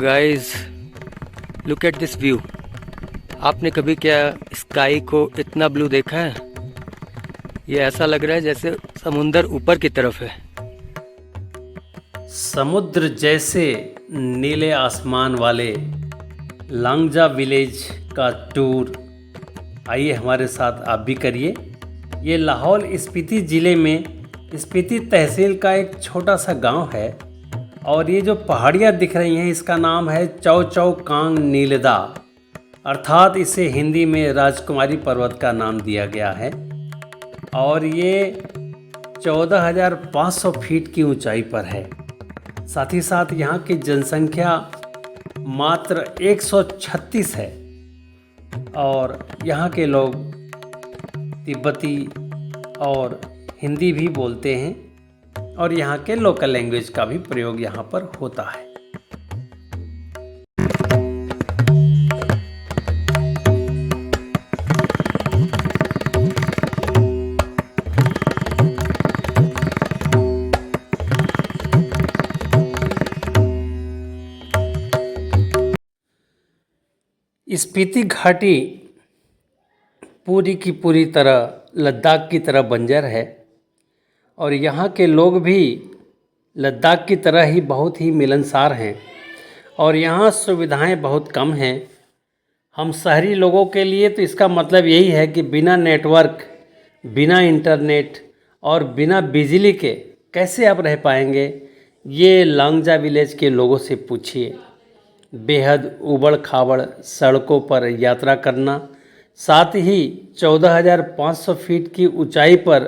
Guys, look at this view. आपने कभी क्या स्काई को इतना ब्लू देखा है? ये ऐसा लग रहा है जैसे समुंदर ऊपर की तरफ है। समुद्र जैसे नीले आसमान वाले लांगजा विलेज का टूर आइए हमारे साथ आप भी करिए। ये लाहौल स्पीति ज़िले में स्पीति तहसील का एक छोटा सा गांव है और ये जो पहाड़ियाँ दिख रही हैं इसका नाम है चौ चौ कांग नीलदा, अर्थात इसे हिंदी में राजकुमारी पर्वत का नाम दिया गया है। और ये 14,500 फीट की ऊंचाई पर है। साथ ही साथ यहाँ की जनसंख्या मात्र 136 है और यहाँ के लोग तिब्बती और हिंदी भी बोलते हैं और यहाँ के लोकल लैंग्वेज का भी प्रयोग यहाँ पर होता है। स्पीति घाटी पूरी की पूरी तरह लद्दाख की तरह बंजर है और यहाँ के लोग भी लद्दाख की तरह ही बहुत ही मिलनसार हैं और यहाँ सुविधाएं बहुत कम हैं। हम शहरी लोगों के लिए तो इसका मतलब यही है कि बिना नेटवर्क, बिना इंटरनेट और बिना बिजली के कैसे आप रह पाएंगे, ये लांगजा विलेज के लोगों से पूछिए। बेहद उबड़ खाबड़ सड़कों पर यात्रा करना, साथ ही 14,500 फीट की ऊंचाई पर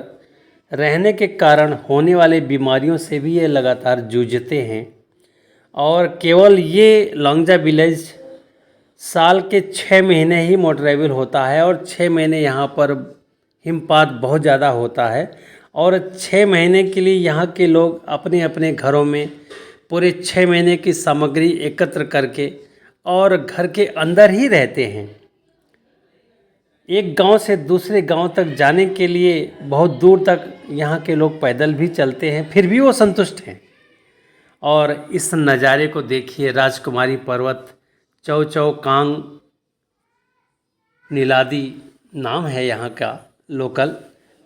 रहने के कारण होने वाली बीमारियों से भी ये लगातार जूझते हैं। और केवल ये लांगजा विलेज साल के 6 महीने ही मोटरेबल होता है और 6 महीने यहाँ पर हिमपात बहुत ज़्यादा होता है और 6 महीने के लिए यहाँ के लोग अपने अपने घरों में पूरे 6 महीने की सामग्री एकत्र करके और घर के अंदर ही रहते हैं। एक गांव से दूसरे गांव तक जाने के लिए बहुत दूर तक यहाँ के लोग पैदल भी चलते हैं, फिर भी वो संतुष्ट हैं। और इस नज़ारे को देखिए, राजकुमारी पर्वत, चौ चौ कांग नीलादी नाम है यहाँ का लोकल।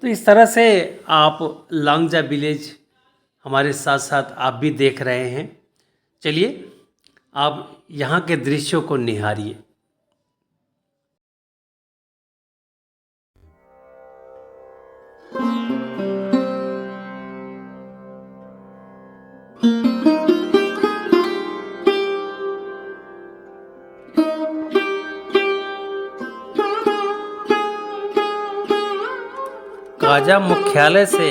तो इस तरह से आप लांगजा विलेज हमारे साथ साथ आप भी देख रहे हैं। चलिए आप यहाँ के दृश्यों को निहारिए। काजा मुख्यालय से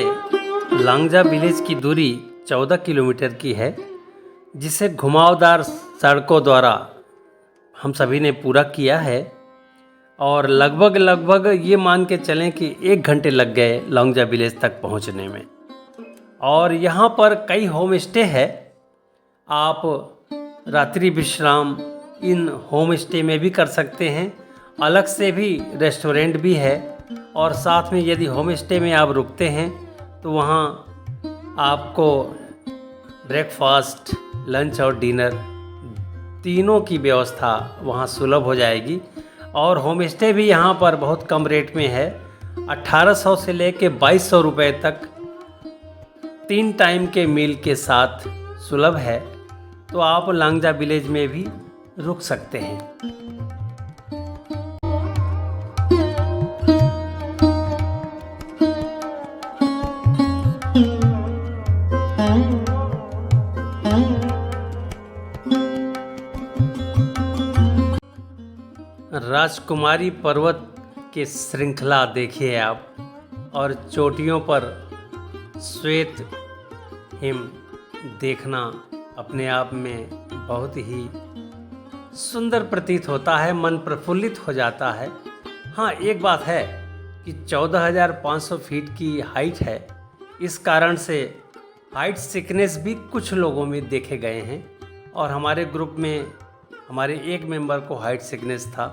लांगजा विलेज की दूरी 14 किलोमीटर की है, जिसे घुमावदार सड़कों द्वारा हम सभी ने पूरा किया है और लगभग ये मान के चलें कि 1 घंटे लग गए लांगजा विलेज तक पहुंचने में। और यहाँ पर कई होम स्टे है, आप रात्रि विश्राम इन होम स्टे में भी कर सकते हैं। अलग से भी रेस्टोरेंट भी है और साथ में यदि होम स्टे में आप रुकते हैं तो वहाँ आपको ब्रेकफास्ट, लंच और डिनर तीनों की व्यवस्था वहाँ सुलभ हो जाएगी। और होम स्टे भी यहाँ पर बहुत कम रेट में है, 1800 से लेके 2200 रुपये तक 3 टाइम के मील के साथ सुलभ है। तो आप लांगजा विलेज में भी रुक सकते हैं। राजकुमारी पर्वत के श्रृंखला देखिए आप, और चोटियों पर श्वेत हिम देखना अपने आप में बहुत ही सुंदर प्रतीत होता है, मन प्रफुल्लित हो जाता है। हाँ, एक बात है कि 14,500 फीट की हाइट है, इस कारण से हाइट सिकनेस भी कुछ लोगों में देखे गए हैं और हमारे ग्रुप में हमारे एक मेंबर को हाइट सिकनेस था,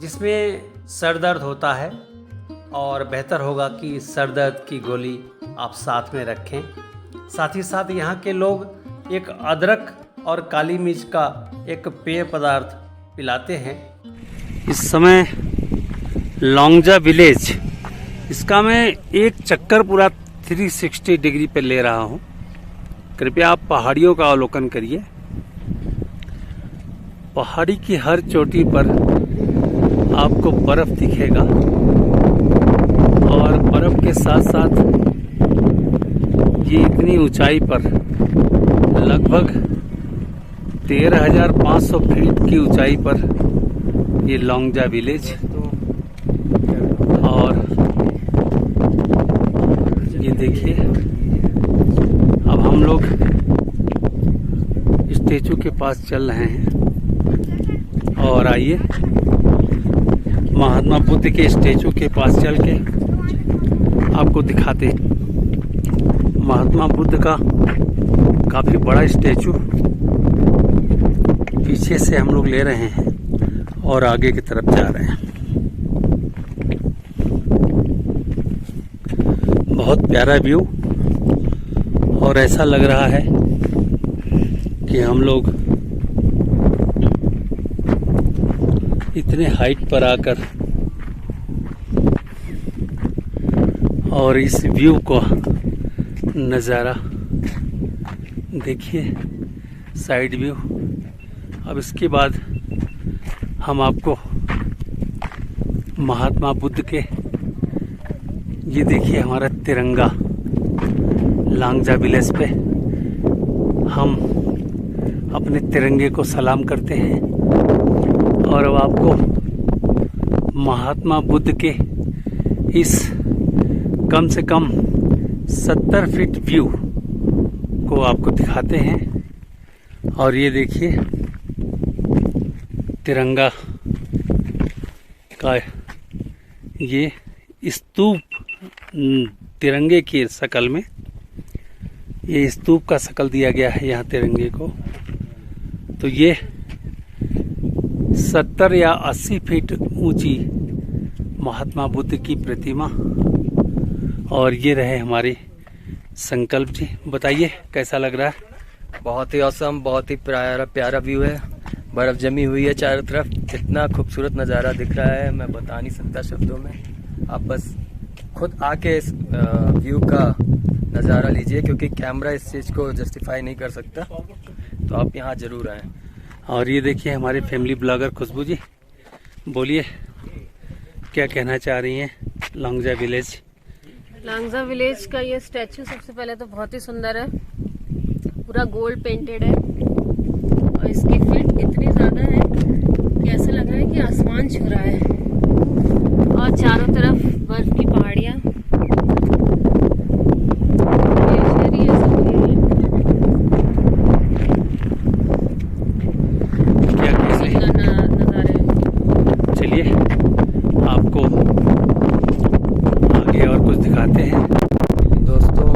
जिसमें सर दर्द होता है और बेहतर होगा कि सर दर्द की गोली आप साथ में रखें। साथ ही साथ यहाँ के लोग एक अदरक और काली मिर्च का एक पेय पदार्थ पिलाते हैं। इस समय लौंगजा विलेज, इसका मैं एक चक्कर पूरा 360 डिग्री पे ले रहा हूँ। कृपया आप पहाड़ियों का अवलोकन करिए। पहाड़ी की हर चोटी पर आपको बर्फ दिखेगा और बर्फ के साथ साथ ये इतनी ऊंचाई पर लगभग 13,500 फीट की ऊंचाई पर ये लौंगजा विलेज। और ये देखिए, अब हम लोग स्टेचू के पास चल रहे हैं और आइए महात्मा बुद्ध के स्टेचू के पास चल के आपको दिखाते हैं। महात्मा बुद्ध का काफी बड़ा स्टेचू पीछे से हम लोग ले रहे हैं और आगे की तरफ जा रहे हैं। बहुत प्यारा व्यू और ऐसा लग रहा है कि हम लोग इतने हाइट पर आकर और इस व्यू को नज़ारा देखिए, साइड व्यू। अब इसके बाद हम आपको महात्मा बुद्ध के, ये देखिए हमारा तिरंगा लौंगजा विलेज पे, हम अपने तिरंगे को सलाम करते हैं। और अब आपको महात्मा बुद्ध के इस कम से कम 70 फीट व्यू को आपको दिखाते हैं। और ये देखिए तिरंगा का ये स्तूप, तिरंगे की शक्ल में ये स्तूप का शक्ल दिया गया है यहाँ तिरंगे को। तो ये 70 या 80 फीट ऊंची महात्मा बुद्ध की प्रतिमा। और ये रहे हमारे संकल्प जी। बताइए कैसा लग रहा है? बहुत ही औसम, बहुत ही प्यारा व्यू है। बर्फ जमी हुई है चारों तरफ। इतना खूबसूरत नज़ारा दिख रहा है, मैं बता नहीं सकता शब्दों में। आप बस खुद आके इस व्यू का नज़ारा लीजिए, क्योंकि कैमरा इस चीज़ को जस्टिफाई नहीं कर सकता। तो आप यहाँ ज़रूर आएँ। और ये देखिए हमारे फैमिली ब्लॉगर खुशबू जी, बोलिए क्या कहना चाह रही हैं लौंगजा विलेज? लौंगजा विलेज का ये स्टैचू सबसे पहले तो बहुत ही सुंदर है, पूरा गोल्ड पेंटेड है और इसकी फीट इतनी ज्यादा है कि ऐसा लग रहा है कि आसमान छू रहा है। और चारों तरफ बर्फ की पहाड़ियाँ, ग्लेशियर ही ऐसा लग रहा है। क्या नज़ारे चलिए आपको आगे और कुछ दिखाते हैं। दोस्तों,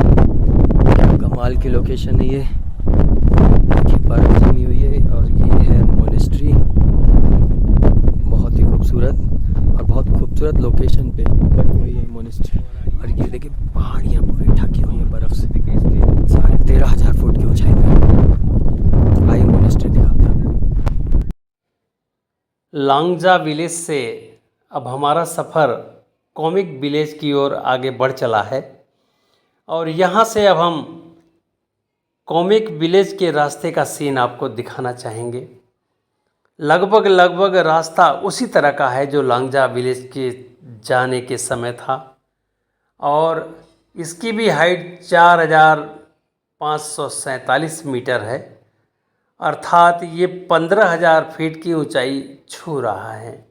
कमाल की लोकेशन है ये। देखिए बर्फ जमी हुई है और ये है मोनेस्ट्री। बहुत ही खूबसूरत और बहुत खूबसूरत लोकेशन पे बनी हुई है मोनेस्ट्री। और ये देखिए पहाड़ियाँ पूरी ढकी हुई हैं बर्फ से, 13,500 फुट की ऊंचाई पे। आइए मोनेस्ट्री दिखाता हूँ। लौंगजा विलेज से अब हमारा सफ़र कॉमिक विलेज की ओर आगे बढ़ चला है और यहाँ से अब हम कॉमिक विलेज के रास्ते का सीन आपको दिखाना चाहेंगे। लगभग रास्ता उसी तरह का है जो लौंगजा विलेज के जाने के समय था और इसकी भी हाइट 4,547 मीटर है, अर्थात ये 15,000 फीट की ऊंचाई छू रहा है।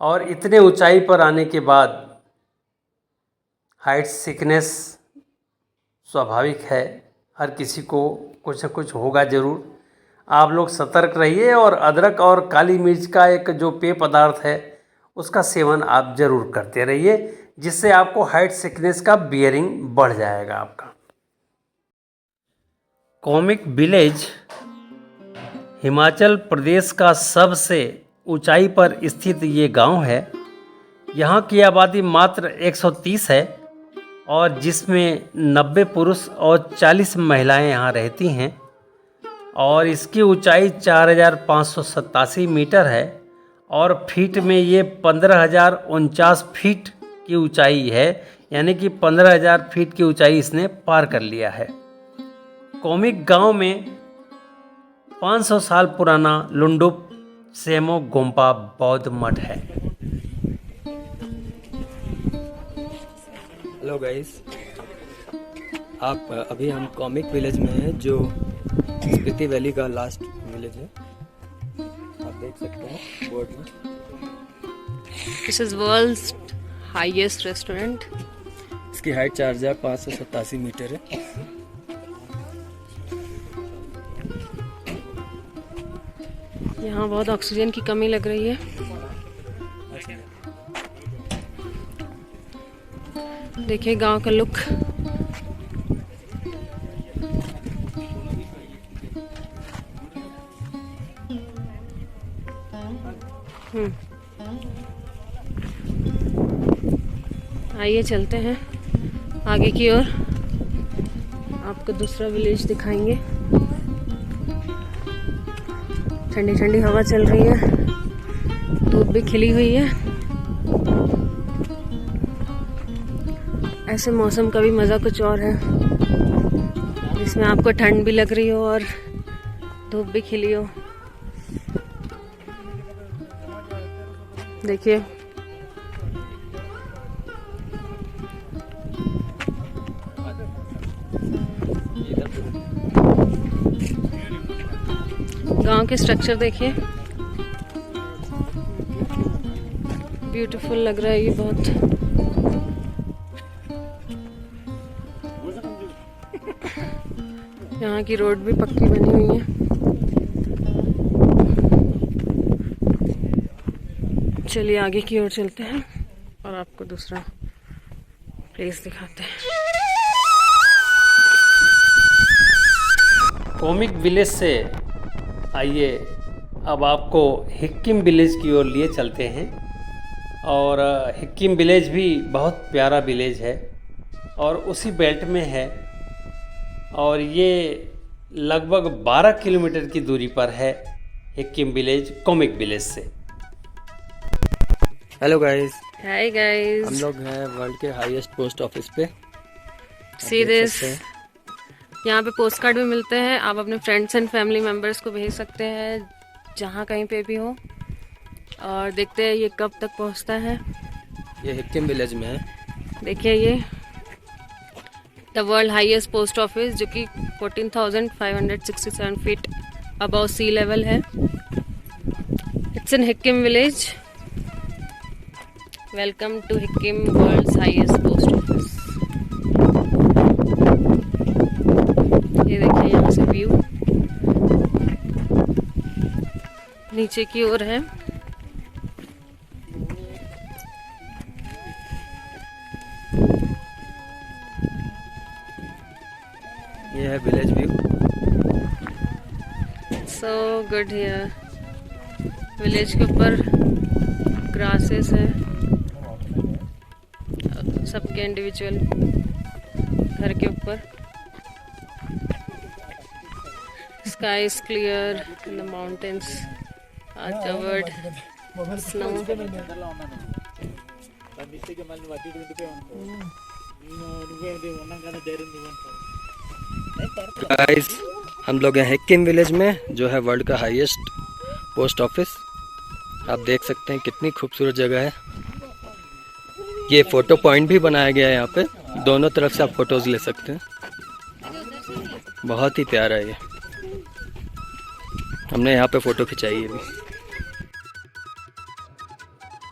और इतने ऊंचाई पर आने के बाद हाइट सिकनेस स्वाभाविक है, हर किसी को कुछ न कुछ होगा ज़रूर। आप लोग सतर्क रहिए और अदरक और काली मिर्च का एक जो पेय पदार्थ है उसका सेवन आप ज़रूर करते रहिए, जिससे आपको हाइट सिकनेस का बियरिंग बढ़ जाएगा आपका। कॉमिक विलेज हिमाचल प्रदेश का सबसे ऊंचाई पर स्थित ये गांव है। यहाँ की आबादी मात्र 130 है और जिसमें 90 पुरुष और 40 महिलाएं यहाँ रहती हैं और इसकी ऊंचाई 4587 मीटर है और फीट में ये 15,049 फीट की ऊंचाई है, यानी कि 15,000 फीट की ऊंचाई इसने पार कर लिया है। कोमिक गांव में 500 साल पुराना लुंडुप सेमो गोम्पा बौद्ध मठ है। हेलो गाइस, आप अभी हम कॉमिक विलेज में हैं, जो स्पीति वैली का लास्ट विलेज है। आप देख सकते हैं बोर्ड में। This is world's highest restaurant. इसकी हाइट 4587 मीटर है। यहाँ बहुत ऑक्सीजन की कमी लग रही है। देखिए गांव का लुक। आइए चलते हैं आगे की ओर, आपको दूसरा विलेज दिखाएंगे। ठंडी ठंडी हवा चल रही है, धूप भी खिली हुई है। ऐसे मौसम का भी मज़ा कुछ और है, जिसमें आपको ठंड भी लग रही हो और धूप भी खिली हो। देखिए गांव के स्ट्रक्चर देखिए, ब्यूटीफुल लग रहा है ये बहुत। यहाँ की रोड भी पक्की बनी हुई है। चलिए आगे की ओर चलते हैं और आपको दूसरा प्लेस दिखाते हैं। कोमिक विलेज से आइए अब आपको हिक्किम विलेज की ओर लिए चलते हैं। और हिक्किम विलेज भी बहुत प्यारा विलेज है और उसी बेल्ट में है और ये लगभग 12 किलोमीटर की दूरी पर है हिक्किम विलेज कोमिक विलेज से। हेलो गाइस, हाय गाइस, हम लोग हैं वर्ल्ड के हाईएस्ट पोस्ट ऑफिस पे। See this. यहाँ पे पोस्ट कार्ड भी मिलते हैं, आप अपने फ्रेंड्स एंड फैमिली मेम्बर्स को भेज सकते हैं जहाँ कहीं पे भी हो। और देखते हैं ये कब तक पहुँचता है। ये हिक्किम विलेज में है। देखिए ये the world highest post office, जो कि 14,567 फीट अबव सी लेवल है। It's in Hikkim village. Welcome to Hikkim world's highest post office. ये देखिए यहाँ से व्यू नीचे की ओर है। ये है village view. So good here. Village के ऊपर ग्रासेस है, सबके इंडिविजुअल घर के ऊपर। Sky is clear and the mountains are covered snow. Guys, हम लोग हैं हिक्किम विलेज में, जो है वर्ल्ड का हाईएस्ट पोस्ट ऑफिस। आप देख सकते हैं कितनी खूबसूरत जगह है। ये फोटो पॉइंट भी बनाया गया है यहाँ पे, दोनों तरफ से आप फोटोज ले सकते हैं। बहुत ही प्यारा है ये। हमने यहाँ पे फ़ोटो खिंचाई है अभी।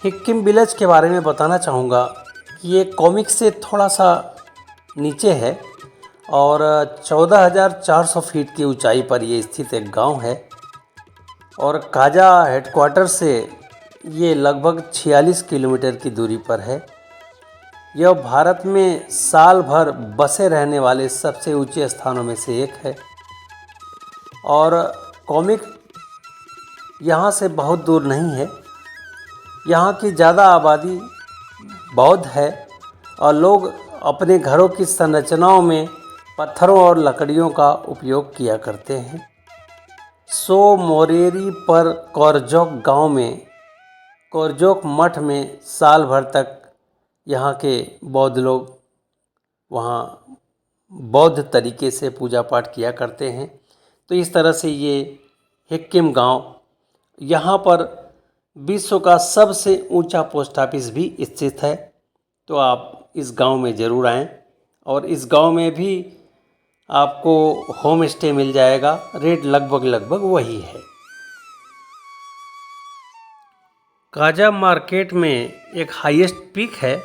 हिक्किम विलेज के बारे में बताना चाहूँगा कि ये कोमिक से थोड़ा सा नीचे है और 14,400 फीट की ऊंचाई पर ये स्थित एक गांव है और काजा हेडक्वार्टर से ये लगभग 46 किलोमीटर की दूरी पर है। यह भारत में साल भर बसे रहने वाले सबसे ऊंचे स्थानों में से एक है और कोमिक यहाँ से बहुत दूर नहीं है। यहाँ की ज़्यादा आबादी बौद्ध है और लोग अपने घरों की संरचनाओं में पत्थरों और लकड़ियों का उपयोग किया करते हैं। सो मोरेरी पर कोरजोक गांव में कोरजोक मठ में साल भर तक यहाँ के बौद्ध लोग वहाँ बौद्ध तरीके से पूजा पाठ किया करते हैं। तो इस तरह से ये हिक्किम गांव, यहाँ पर विश्व का सबसे ऊंचा पोस्ट ऑफिस भी स्थित है। तो आप इस गांव में ज़रूर आएं और इस गांव में भी आपको होम स्टे मिल जाएगा। रेट लगभग वही है। काजा मार्केट में एक हाईएस्ट पीक है।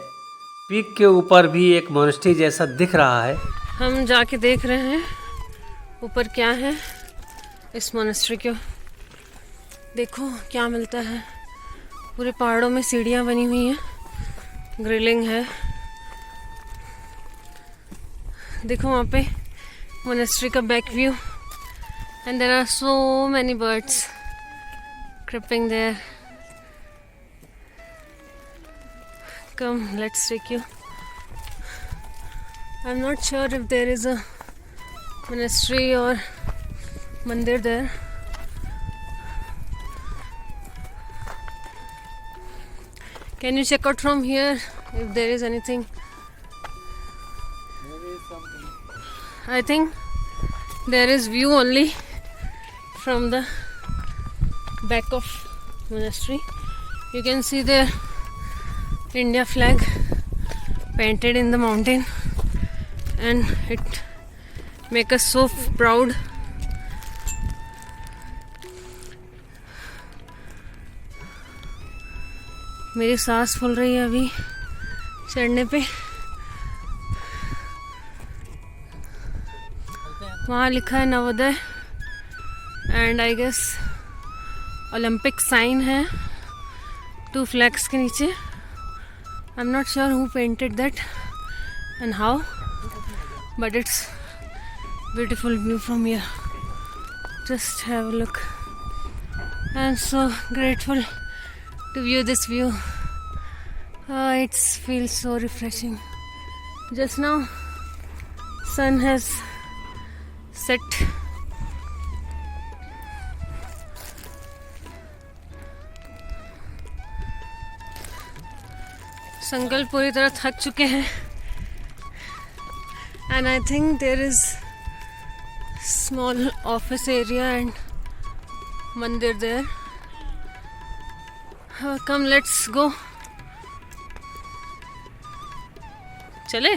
पीक के ऊपर भी एक मोनेस्ट्री जैसा दिख रहा है। हम जाके देख रहे हैं ऊपर क्या है। इस मोनेस्ट्री को देखो क्या मिलता है। पूरे पहाड़ों में सीढ़ियाँ बनी हुई हैं, ग्रिलिंग है। देखो वहाँ पे मोनेस्ट्री का back view and there are so many birds creeping there. Come, let's take you. I'm not sure if there is a monastery or mandir there. Can you check out from here if there is anything? I think there is view only from the back of monastery. You can see the India flag painted in the mountain, and it makes us so proud. मेरी सांस फूल रही है अभी चढ़ने पे। वहाँ लिखा है Navodaya and I guess Olympic sign है 2 फ्लैग्स के नीचे। I am not sure who painted that and how, but it's beautiful view from here. Just have a look. I am so grateful to view this view. It feels so refreshing. Just now sun has set. संकल्प पूरी तरह थक चुके हैं and I think there is small office area and mandir there. Come, let's go. चले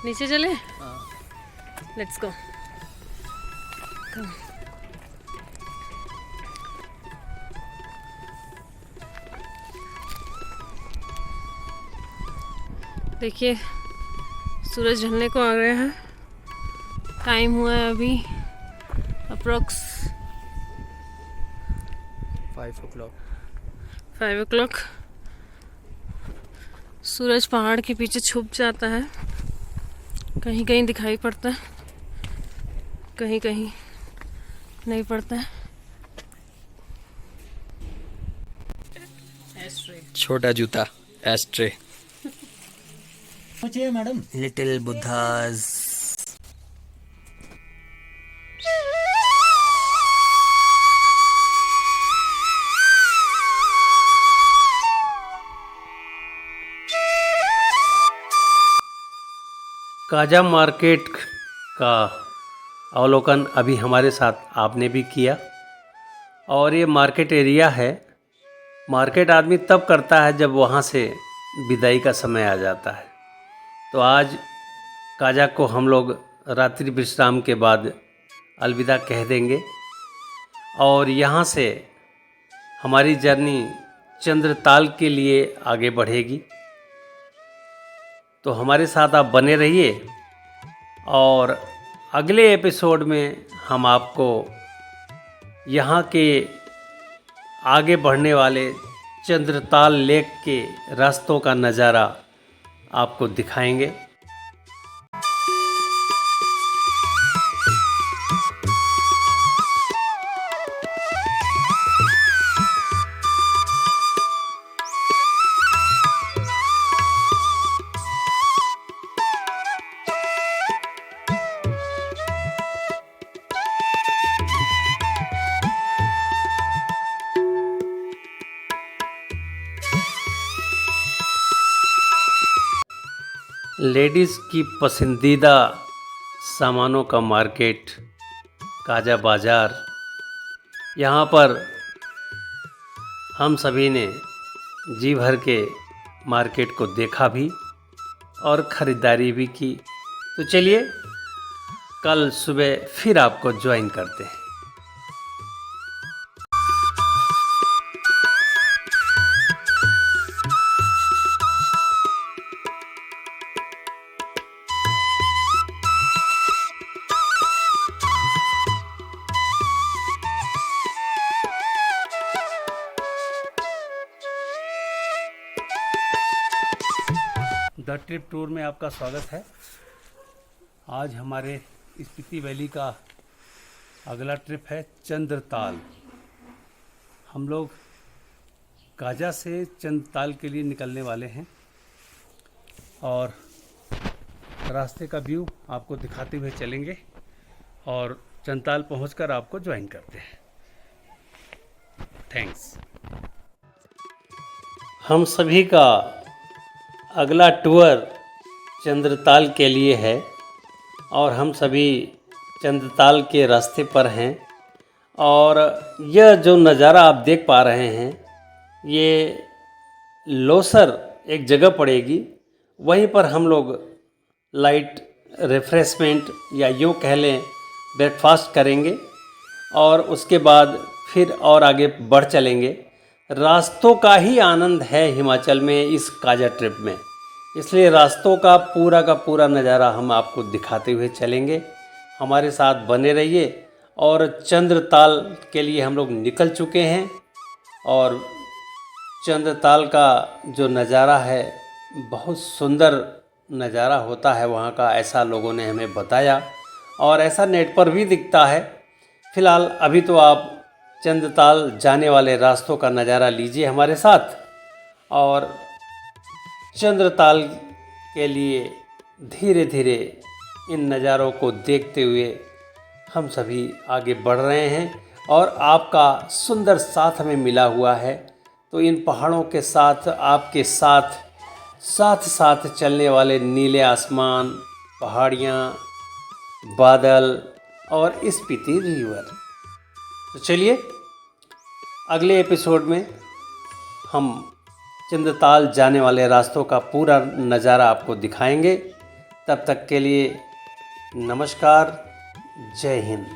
नीचे चले. Let's go. Come. देखिए सूरज ढलने को आ गया है. टाइम हुआ है अभी अप्रोक्स 5 o'clock. सूरज पहाड़ के पीछे छुप जाता है. कहीं कहीं दिखाई पड़ता है, कहीं कहीं नहीं पड़ता है. छोटा जूता ashtray. Madam little Buddhas. Kaza market का अवलोकन अभी हमारे साथ आपने भी किया. और ये मार्केट एरिया है. मार्केट आदमी तब करता है जब वहाँ से विदाई का समय आ जाता है. तो आज काजा को हम लोग रात्रि विश्राम के बाद अलविदा कह देंगे और यहाँ से हमारी जर्नी चंद्रताल के लिए आगे बढ़ेगी. तो हमारे साथ आप बने रहिए और अगले एपिसोड में हम आपको यहाँ के आगे बढ़ने वाले चंद्रताल लेक के रास्तों का नज़ारा आपको दिखाएंगे. लेडीज़ की पसंदीदा सामानों का मार्केट काजा बाज़ार। यहाँ पर हम सभी ने जी भर के मार्केट को देखा भी और ख़रीदारी भी की। तो चलिए कल सुबह फिर आपको ज्वाइन करते हैं। द ट्रिप टूर में आपका स्वागत है। आज हमारे स्पीति वैली का अगला ट्रिप है चंद्रताल। हम लोग काजा से चंद्रताल के लिए निकलने वाले हैं और रास्ते का व्यू आपको दिखाते हुए चलेंगे और चंद्रताल पहुंचकर आपको ज्वाइन करते हैं। थैंक्स। हम सभी का अगला टूर चंद्रताल के लिए है और हम सभी चंद्रताल के रास्ते पर हैं। और यह जो नज़ारा आप देख पा रहे हैं, ये लोसर एक जगह पड़ेगी, वहीं पर हम लोग लाइट रिफ्रेशमेंट या यूँ कह लें ब्रेकफास्ट करेंगे और उसके बाद फिर और आगे बढ़ चलेंगे। रास्तों का ही आनंद है हिमाचल में इस काजा ट्रिप में, इसलिए रास्तों का पूरा नज़ारा हम आपको दिखाते हुए चलेंगे। हमारे साथ बने रहिए। और चंद्रताल के लिए हम लोग निकल चुके हैं और चंद्रताल का जो नज़ारा है बहुत सुंदर नज़ारा होता है वहाँ का, ऐसा लोगों ने हमें बताया और ऐसा नेट पर भी दिखता है। फ़िलहाल अभी तो आप चंद्रताल जाने वाले रास्तों का नज़ारा लीजिए हमारे साथ और चंद्रताल के लिए धीरे धीरे इन नज़ारों को देखते हुए हम सभी आगे बढ़ रहे हैं। और आपका सुंदर साथ हमें मिला हुआ है, तो इन पहाड़ों के साथ आपके साथ चलने वाले नीले आसमान, पहाड़ियाँ, बादल और स्पीति रिवर। तो चलिए अगले एपिसोड में हम चंद्रताल जाने वाले रास्तों का पूरा नज़ारा आपको दिखाएंगे। तब तक के लिए नमस्कार, जय हिंद।